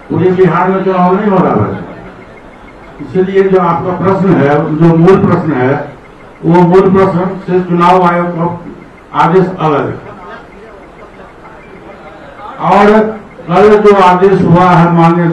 पूरे बिहार में चुनाव नहीं हो रहा है। इसलिए जो आपका प्रश्न है, जो मूल प्रश्न है, वो मूल प्रश्न से चुनाव आयोग का आदेश अलग है। और कल जो आदेश हुआ है माननीय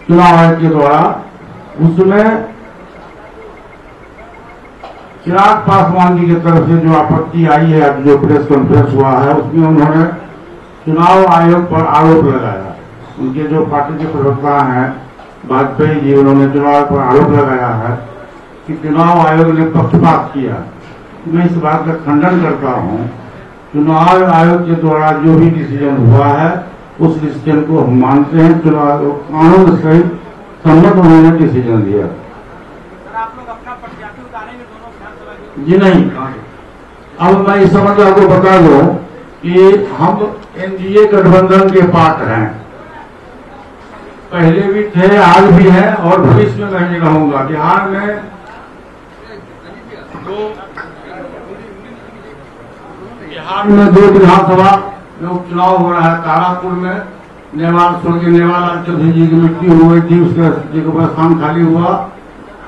चुनाव आयोग के द्वारा, उसमें चिराग पासवान जी की तरफ से जो आपत्ति आई है, अब जो प्रेस कॉन्फ्रेंस हुआ है, उसमें उन्होंने चुनाव आयोग पर आरोप लगाया। उनके जो पार्टी के प्रवक्ता हैं वाजपेयी जी, उन्होंने चुनाव आयोग पर आरोप लगाया है कि चुनाव आयोग ने पक्षपात किया। मैं इस बात का खंडन करता हूं। चुनाव आयोग के द्वारा जो भी डिसीजन हुआ है, उस डिसीजन को हम मानते हैं। चुनाव आयोग कानून सहित सम्मत उन्होंने डिसीजन दिया। आप लोग अपना प्रत्याशी उतारेंगे दोनों? जी नहीं। अब मैं इस समझ आपको बता दूं कि हम एनडीए गठबंधन के पार्ट हैं, पहले भी थे, आज भी हैं और भविष्य में नहीं रहूंगा। बिहार में दो विधानसभा में उपचुनाव हो रहा है। तारापुर में स्वर्गीय नेवालाल चौधरी जी की मृत्यु हुई थी, उसका जगह पर स्थान खाली हुआ,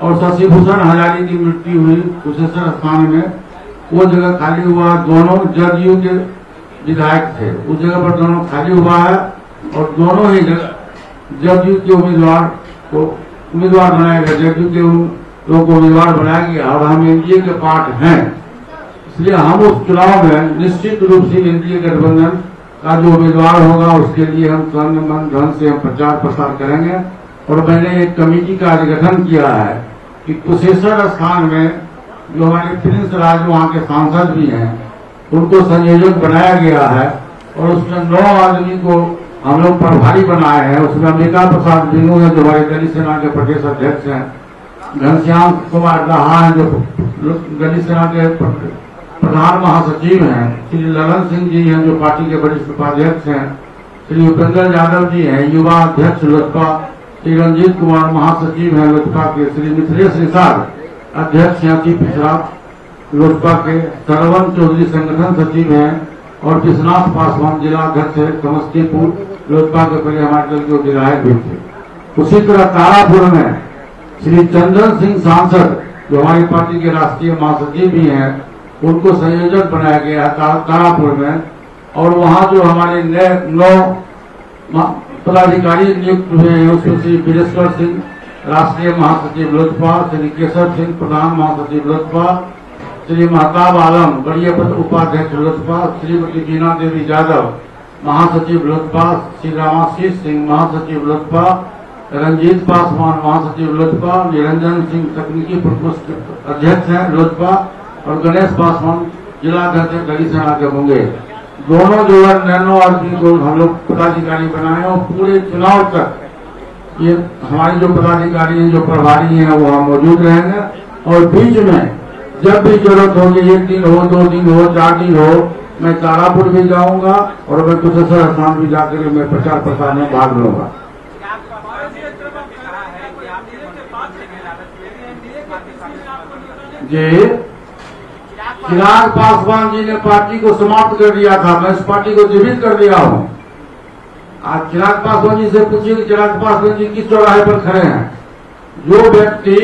और शशिभूषण हजारी की मृत्यु हुई कुशेश्वर स्थान में, वो जगह खाली हुआ। दोनों जदयू के विधायक थे, उस जगह पर दोनों खाली हुआ है, और दोनों ही जगह जदयू के उम्मीदवार को बनाया गया, जदयू के लोगों को उम्मीदवार बनाया गया, और हम एनडीए के पार्ट हैं। इसलिए हम उस चुनाव में निश्चित रूप से एनडीए गठबंधन का जो उम्मीदवार होगा, उसके लिए हम तन मन धन से हम प्रचार प्रसार करेंगे। और मैंने एक कमेटी का गठन किया है कि कुशेश्वर स्थान में जो हमारे प्रिंस राज वहाँ के सांसद भी हैं, उनको संयोजक बनाया गया है, और उसमें 9 आदमी को हम लोग प्रभारी बनाए हैं। उसमें अंबिका प्रसाद बिनू है, जो हमारे दलित सेना के प्रदेश अध्यक्ष हैं, घनश्याम कुमार दाहा हैं, जो दलित सेना के प्रधान महासचिव हैं, श्री ललन सिंह जी हैं, जो पार्टी के वरिष्ठ उपाध्यक्ष हैं, श्री उपेंद्र यादव जी हैं, युवा अध्यक्ष लोजपा, श्री रंजीत कुमार महासचिव हैं लोजपा के, श्री मिथिलेश निषाद अध्यक्ष हैं अति पिछड़ा लोजपा के, सरवन चौधरी संगठन सचिव हैं, और विश्वनाथ पासवान जिला अध्यक्ष है समस्तीपुर लोजपा के, पहले हमारे दल के विधायक भी थे। उसी तरह तारापुर में श्री चंदन सिंह सांसद, जो हमारी पार्टी के राष्ट्रीय महासचिव भी हैं, उनको संयोजक बनाया गया है तारापुर में। और वहाँ जो हमारे नए 9 पदाधिकारी नियुक्त हुए हैं, उसमें श्री वीरेश्वर सिंह राष्ट्रीय महासचिव लोजपा, श्री केशव सिंह प्रधान महासचिव लोजपा, श्री महताब आलम वरीय उपाध्यक्ष लोजपा, श्रीमती बीना देवी यादव महासचिव लोजपा, श्री रामाशीष सिंह महासचिव लोजपा, रंजीत पासवान महासचिव लोजपा, निरंजन सिंह तकनीकी प्रकोष्ठ अध्यक्ष हैं लोजपा, और गणेश पासवान जिला अध्यक्ष दलित सेना के होंगे। दोनों जो है 9 आदमी को हम लोग पदाधिकारी बनाए, और पूरे चुनाव तक ये हमारे जो पदाधिकारी हैं, जो प्रभारी हैं, वो हम मौजूद रहेंगे। और बीच में जब भी जरूरत होगी, 1 दिन हो, 2 दिन हो, 4 दिन हो, मैं तारापुर भी जाऊंगा, और मैं कुशेश्वर स्थान भी जाकर मैं प्रचार प्रसार में भाग लूंगा। जी, चिराग पासवान जी ने पार्टी को समाप्त कर दिया था, मैं इस पार्टी को जीवित कर दिया हूँ। आज चिराग पासवान जी से पूछिए कि चिराग पासवान जी किस चौराहे पर खड़े हैं। जो व्यक्ति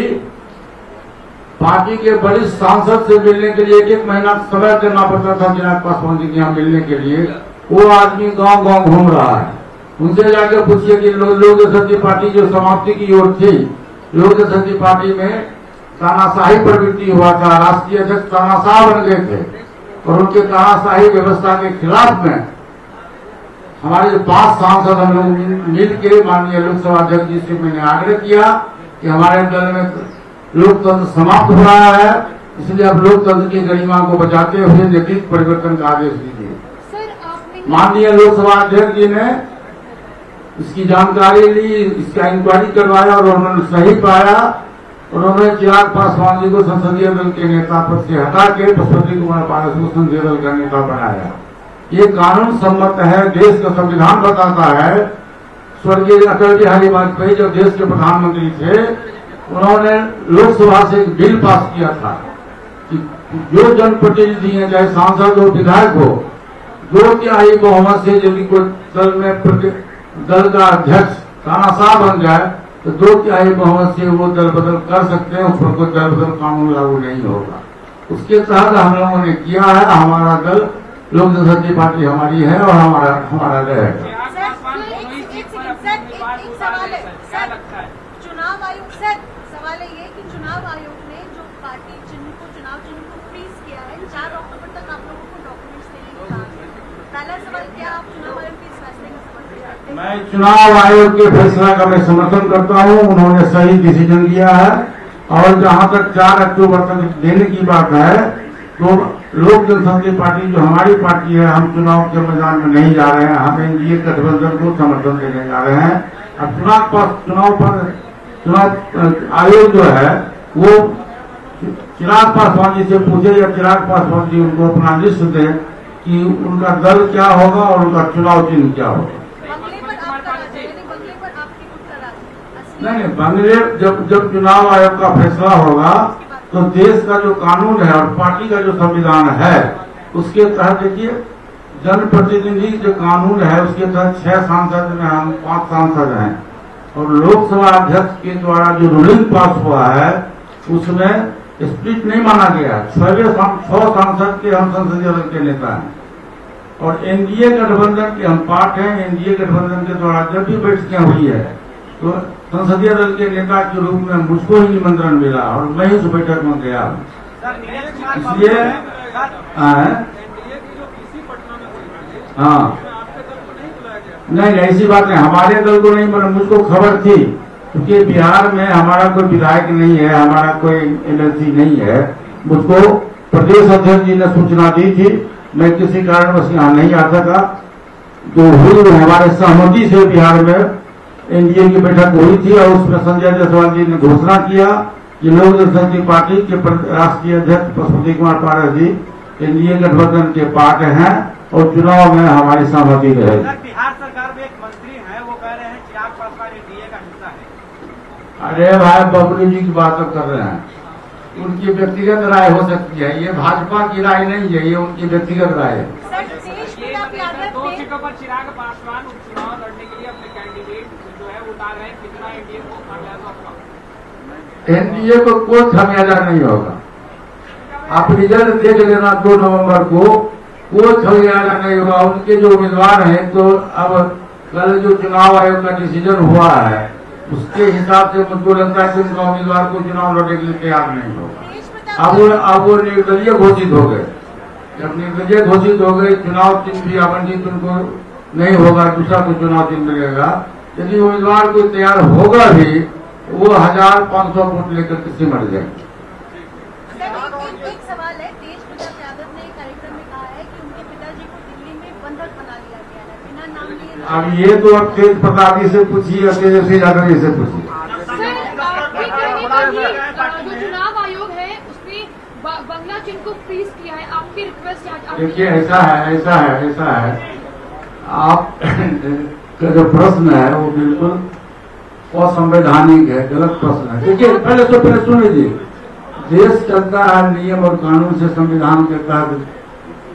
पार्टी के वरिष्ठ सांसद से मिलने के लिए 1-1 महीना समय करना पड़ता था चिराग पासवान जी के यहाँ मिलने के लिए, वो आदमी गांव गांव घूम रहा है। उनसे जाकर पूछिए कि लोक जनशक्ति पार्टी जो समाप्ति की ओर थी, लोक जनशक्ति पार्टी में तानाशाही प्रवृत्ति हुआ था, राष्ट्रीय अध्यक्ष तानाशाह बन गए थे, और उनके तानाशाही व्यवस्था के खिलाफ में हमारे जो 5 सांसद हम लोग मिल के माननीय लोकसभा अध्यक्ष जी से मैंने आग्रह किया कि हमारे दल में लोकतंत्र समाप्त हो रहा है, इसलिए अब लोकतंत्र की गरिमा को बचाते हुए नीतिक परिवर्तन का आदेश दीजिए। माननीय लोकसभा अध्यक्ष जी ने इसकी जानकारी ली, इसका इंक्वायरी करवाया, और उन्होंने सही पाया। उन्होंने चिराग पासवान जी को संसदीय दल के नेता पद से हटा के पशुपति कुमार पारस को संसदीय दल का नेता बनाया। ये कानून सम्मत है, देश का संविधान बताता है। स्वर्गीय अटल बिहारी वाजपेयी जब देश के प्रधानमंत्री थे, उन्होंने लोकसभा से एक बिल पास किया था कि जो जनप्रतिनिधि हैं, चाहे सांसद हो, विधायक हो, 2/3 बहुमत से यदि कोई दल का अध्यक्ष तानाशाह बन जाए तो 2/3 बहुमत से वो दल बदल कर सकते हैं, उस पर कोई दल बदल कानून लागू नहीं होगा। उसके तहत हम लोगों ने किया है। हमारा दल लोक जनशक्ति पार्टी हमारी है और हमारा रहेगा। चुनाव आयोग सर, सवाल है ये कि चुनाव आयोग ने जो पार्टी चुनाव चिन्ह को फ्रीज किया है, 4 अक्टूबर तक आप लोगों को डॉक्यूमेंट्स देने को कहा है। पहला सवाल, क्या आप चुनाव आयोग के इस फैसले का समर्थन करते हैं? मैं चुनाव आयोग के फैसला का मैं समर्थन करता हूं। उन्होंने सही डिसीजन लिया है। और जहां तक 4 अक्टूबर तक देने की बात है, तो लोक जनशक्ति पार्टी जो हमारी पार्टी है, हम चुनाव के मैदान में नहीं जा रहे हैं। हम एनडीए गठबंधन को समर्थन देने जा रहे हैं। अब चुनाव आयोग जो है वो चिराग पासवान जी से पूछे या चिराग पासवान जी उनको अपना लिस्ट दे कि उनका दल क्या होगा और उनका चुनाव चिन्ह क्या होगा। नहीं, बंगले जब चुनाव आयोग का फैसला होगा तो देश का जो कानून है और पार्टी का जो संविधान है उसके तहत, देखिए जनप्रतिनिधि जो कानून है उसके तहत 6 सांसद में हम 5 सांसद हैं और लोकसभा अध्यक्ष के द्वारा जो रूलिंग पास हुआ है उसमें स्प्लिट नहीं माना गया। 6 सांसद के हम संसदीय दल के नेता हैं और एनडीए गठबंधन के हम पार्ट हैं। एनडीए गठबंधन के द्वारा जब भी बैठकें हुई है तो संसदीय दल के नेता के रूप में मुझको ही निमंत्रण मिला और मैं उस बैठक में गया। इसलिए हाँ, नहीं ऐसी बात नहीं, हमारे दल को नहीं, मतलब मुझको खबर थी क्योंकि बिहार में हमारा कोई विधायक नहीं है, हमारा कोई एमएलसी नहीं है। मुझको प्रदेश अध्यक्ष जी ने सूचना दी थी, मैं किसी कारणवश यहाँ नहीं आ सका। जो हुई हमारे सहमति से बिहार में एनडीए की बैठक हुई थी और उसमें संजय जायसवाल जी ने घोषणा किया कि लोक जनशक्ति पार्टी के राष्ट्रीय अध्यक्ष पशुपति कुमार पारस जी एनडीए गठबंधन के पार्ट हैं और चुनाव में हमारी सहमति रहेगी। बिहार सरकार में एक मंत्री है, वो कह रहे हैं चिराग पासवान एनडीए का हिस्सा है। अरे भाई, बबलू जी की बात कर रहे हैं, उनकी व्यक्तिगत राय हो सकती है, ये भाजपा की राय नहीं है, ये उनकी व्यक्तिगत राय है। 2 सीटों पर चिराग पासवान उपचुनाव लड़ने के लिए अपने कैंडिडेट जो है वो उतार रहे हैं, कितना एनडीए को खामियाजा होगा? एनडीए को कोई खामियाजा नहीं होगा। आप रिजल्ट देख लेना 2 नवंबर को, कोई खामियाजा नहीं होगा। उनके जो उम्मीदवार हैं, तो अब कल जो चुनाव आयोग का डिसीजन हुआ है उसके हिसाब से मुझको लगता है कि उनका उम्मीदवार को चुनाव लड़ने के लिए तैयार नहीं होगा। अब वो निर्दलीय घोषित हो गए। जब निर्दलीय घोषित हो गए, चुनाव चिन्ह भी आवंटित उनको नहीं होगा, दूसरा को चुनाव चिन्ह मिलेगा। यदि उम्मीदवार कोई तैयार होगा भी, वो 1500 वोट लेकर किसी मर जाएंगे। एक सवाल है, तेजप्रताप यादव ने कार्यक्रम में कहा है कि उनके पिताजी को दिल्ली में बंधक बना लिया गया है, बिना नाम लिए। अब ये तो अब तेजप्रताप जी से पूछिए, तेजस्वी यादव जी से पूछिए। जो चुनाव आयोग है उसने बंगला चिन्ह को फ्रीज किया है, आपकी रिक्वेस्ट। देखिए, ऐसा है आप का जो प्रश्न है वो बिल्कुल असंवैधानिक है, गलत प्रश्न है। देखिए, पहले सुन लीजिए, देश चलता है नियम और कानून से, संविधान के तहत।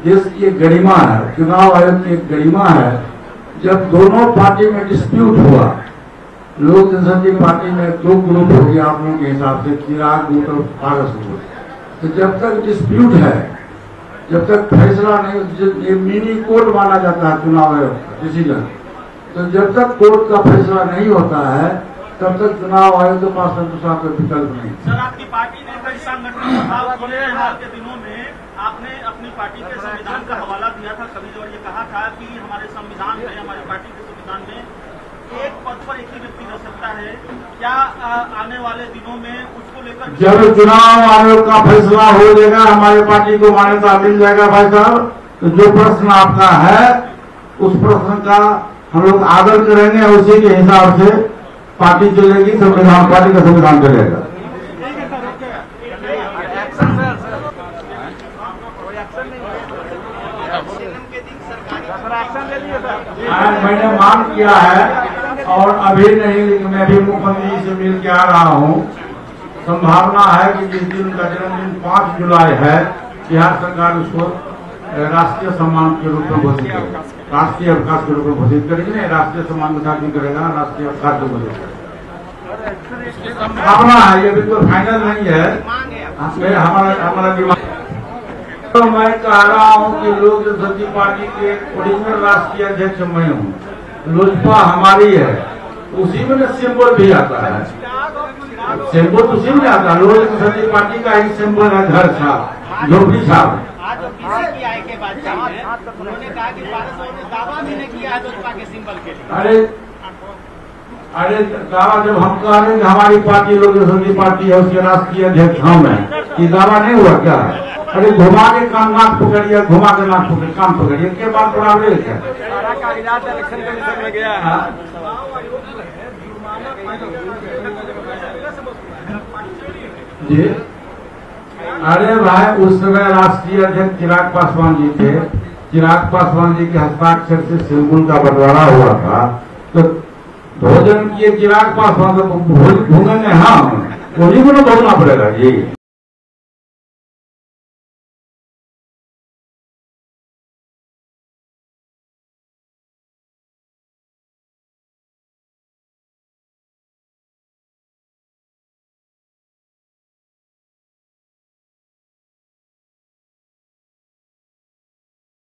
देश की एक गरिमा है, चुनाव आयोग की एक गरिमा है। जब दोनों पार्टी में डिस्प्यूट हुआ, लोक जनशक्ति पार्टी में 2 ग्रुप हो गया आप लोगों के हिसाब से, चिराग गुट और पारस गुट। तो जब तक डिस्प्यूट है, जब तक फैसला नहीं, मिनी कोर्ट माना जाता है चुनाव आयोग का डिसीजन, तो जब तक कोर्ट का फैसला नहीं होता है तब तक चुनाव आयोग के पास दूसरा कोई विकल्प नहीं। सर, आपकी पार्टी ने कई संगठनों के दिनों में आपने अपनी पार्टी के संविधान का हवाला दिया था कभी, और ये कहा था कि हमारे संविधान में, हमारी पार्टी के संविधान में एक पद पर एक ही व्यक्ति रह सकता है। क्या आने वाले दिनों में उसको लेकर जब चुनाव आयोग का फैसला हो जाएगा, हमारी पार्टी को मान्यता मिल जाएगा भाई साहब, तो जो प्रश्न आपका है उस प्रश्न का हम लोग आदर करेंगे, उसी के हिसाब से पार्टी चलेगी, संविधान, पार्टी का संविधान चलेगा। मैंने मांग किया है और अभी नहीं, लेकिन मैं भी मुख्यमंत्री जी से मिल के आ रहा हूँ। संभावना है कि जिस दिन का जन्मदिन 5 जुलाई है, बिहार सरकार उसको राष्ट्रीय सम्मान के रूप में घोषित करेगी। राष्ट्रीय अवकाश के रूप में घोषित करेंगे, नहीं राष्ट्रीय सम्मान के साथ भी करेगा, राष्ट्रीय अवकाश को घोषित करेगा। अपना है, ये बिल्कुल फाइनल नहीं है, हमारा दिमाग। तो मैं कह रहा हूँ कि लोक जनशक्ति पार्टी के ओरिजिनल राष्ट्रीय अध्यक्ष मैं हूँ, लोजपा हमारी है, उसी में सिंबल भी आता है, सिंबल उसी में आता है। लोक जनशक्ति पार्टी का ही सिंबल है घर साहब, झोपड़ी साहब। आज बीजेपी आए के बाद उन्होंने कहा कि पारस ने दावा भी नहीं किया लोजपा के सिंबल के लिए। अरे दावा जब हम कह रहे हैं कि हमारी पार्टी लोक जनशक्ति पार्टी है, उसके राष्ट्रीय अध्यक्ष हम है, ये दावा नहीं हुआ क्या? अरे घुमा के कान नाक पकड़िए, घुमा के नाक पकड़ कान पकड़िए, के बाद प्रॉब्लम है जी। अरे भाई उस समय राष्ट्रीय अध्यक्ष चिराग पासवान जी थे, चिराग पासवान जी के हस्ताक्षर से सिंबल का बंटवारा हुआ था, तो भोजन किए चिराग पासवान, भोजन है, हाँ वही को भोगना पड़ेगा जी।